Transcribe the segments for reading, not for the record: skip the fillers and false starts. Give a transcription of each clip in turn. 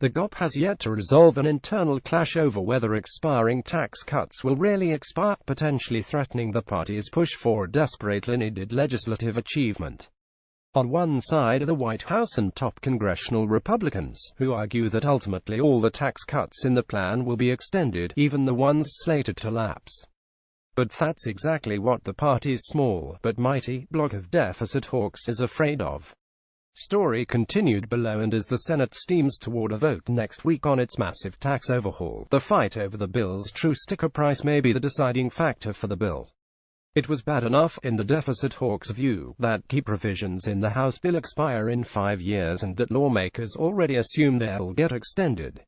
The GOP has yet to resolve an internal clash over whether expiring tax cuts will really expire, potentially threatening the party's push for a desperately needed legislative achievement. On one side are the White House and top congressional Republicans, who argue that ultimately all the tax cuts in the plan will be extended, even the ones slated to lapse. But that's exactly what the party's small, but mighty, bloc of deficit hawks is afraid of. Story continued below. And as the Senate steams toward a vote next week on its massive tax overhaul, the fight over the bill's true sticker price may be the deciding factor for the bill. It was bad enough, in the deficit hawks' view, that key provisions in the House bill expire in 5 years and that lawmakers already assume they'll get extended.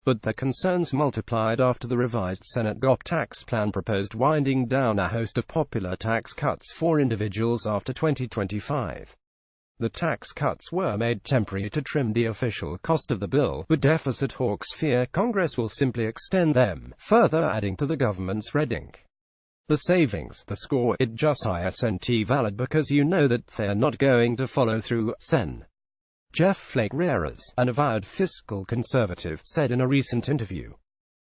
But the concerns multiplied after the revised Senate GOP tax plan proposed winding down a host of popular tax cuts for individuals after 2025. The tax cuts were made temporary to trim the official cost of the bill, but deficit hawks fear Congress will simply extend them, further adding to the government's red ink. The savings, the score, it just isn't valid because you know that they're not going to follow through, Sen. Jeff Flake Rares, an avowed fiscal conservative, said in a recent interview.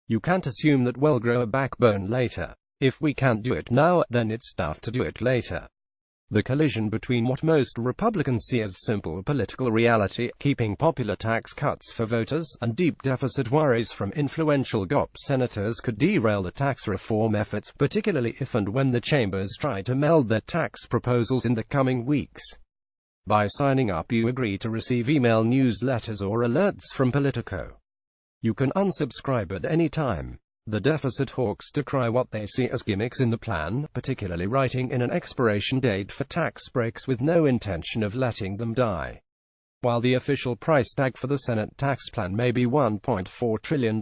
You can't assume that we'll grow a backbone later. If we can't do it now, then it's tough to do it later. The collision between what most Republicans see as simple political reality, keeping popular tax cuts for voters, and deep deficit worries from influential GOP senators could derail the tax reform efforts, particularly if and when the chambers try to meld their tax proposals in the coming weeks. By signing up, you agree to receive email newsletters or alerts from Politico. You can unsubscribe at any time. The deficit hawks decry what they see as gimmicks in the plan, particularly writing in an expiration date for tax breaks with no intention of letting them die. While the official price tag for the Senate tax plan may be $1.4 trillion,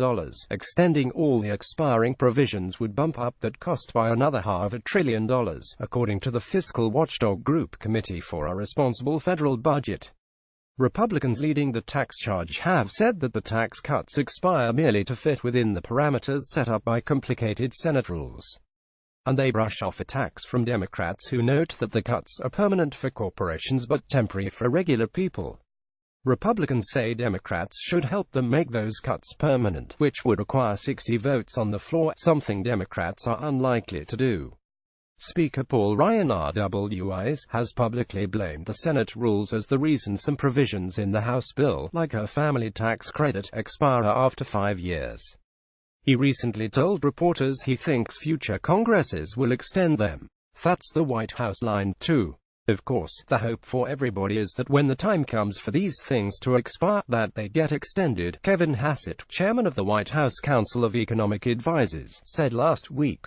extending all the expiring provisions would bump up that cost by another $500 billion, according to the fiscal watchdog group Committee for a Responsible Federal Budget. Republicans leading the tax charge have said that the tax cuts expire merely to fit within the parameters set up by complicated Senate rules. And they brush off attacks from Democrats who note that the cuts are permanent for corporations but temporary for regular people. Republicans say Democrats should help them make those cuts permanent, which would require 60 votes on the floor, something Democrats are unlikely to do. Speaker Paul Ryan RWIs has publicly blamed the Senate rules as the reason some provisions in the House bill, like a family tax credit, expire after 5 years. He recently told reporters he thinks future Congresses will extend them. That's the White House line, too. Of course, the hope for everybody is that when the time comes for these things to expire, that they get extended, Kevin Hassett, chairman of the White House Council of Economic Advisers, said last week.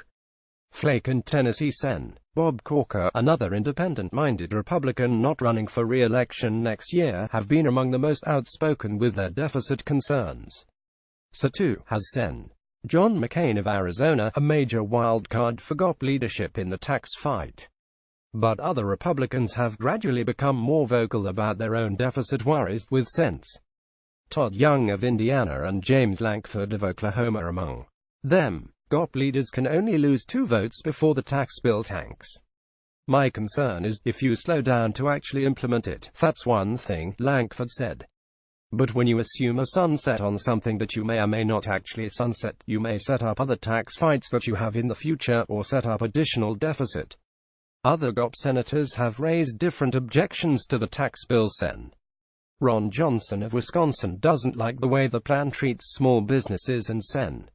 Flake and Tennessee Sen. Bob Corker, another independent-minded Republican not running for re-election next year, have been among the most outspoken with their deficit concerns. So too has Sen. John McCain of Arizona, a major wild card for GOP leadership in the tax fight. But other Republicans have gradually become more vocal about their own deficit worries, with Sens. Todd Young of Indiana and James Lankford of Oklahoma among them. GOP leaders can only lose 2 votes before the tax bill tanks. My concern is, if you slow down to actually implement it, that's one thing, Lankford said. But when you assume a sunset on something that you may or may not actually sunset, you may set up other tax fights that you have in the future, or set up additional deficit. Other GOP senators have raised different objections to the tax bill. Sen. Ron Johnson of Wisconsin doesn't like the way the plan treats small businesses, and Sen.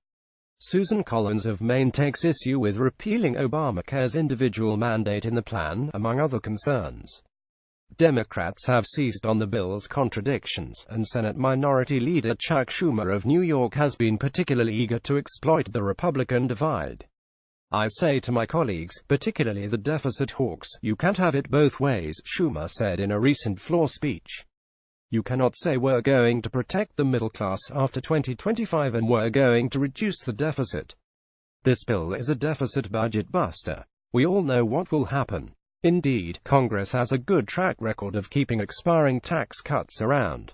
Susan Collins of Maine takes issue with repealing Obamacare's individual mandate in the plan, among other concerns. Democrats have seized on the bill's contradictions, and Senate Minority Leader Chuck Schumer of New York has been particularly eager to exploit the Republican divide. I say to my colleagues, particularly the deficit hawks, you can't have it both ways, Schumer said in a recent floor speech. You cannot say we're going to protect the middle class after 2025 and we're going to reduce the deficit. This bill is a deficit budget buster. We all know what will happen. Indeed, Congress has a good track record of keeping expiring tax cuts around.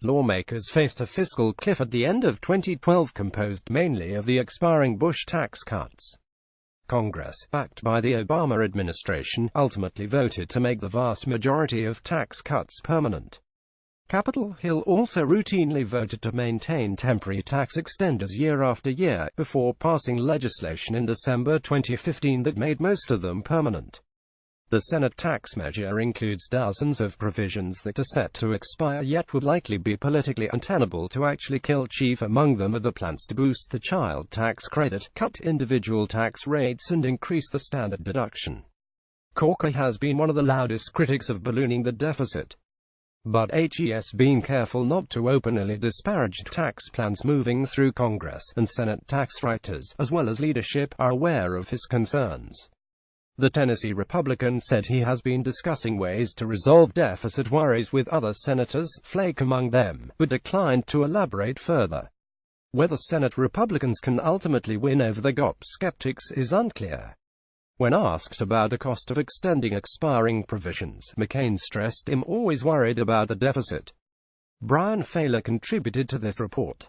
Lawmakers faced a fiscal cliff at the end of 2012 composed mainly of the expiring Bush tax cuts. Congress, backed by the Obama administration, ultimately voted to make the vast majority of tax cuts permanent. Capitol Hill also routinely voted to maintain temporary tax extenders year after year, before passing legislation in December 2015 that made most of them permanent. The Senate tax measure includes dozens of provisions that are set to expire yet would likely be politically untenable to actually kill. Chief among them are the plans to boost the child tax credit, cut individual tax rates and increase the standard deduction. Corker has been one of the loudest critics of ballooning the deficit, but has been careful not to openly disparage tax plans moving through Congress, and Senate tax writers, as well as leadership, are aware of his concerns. The Tennessee Republican said he has been discussing ways to resolve deficit worries with other senators, Flake among them, but declined to elaborate further. Whether Senate Republicans can ultimately win over the GOP skeptics is unclear. When asked about the cost of extending expiring provisions, McCain stressed him always worried about the deficit. Brian Failer contributed to this report.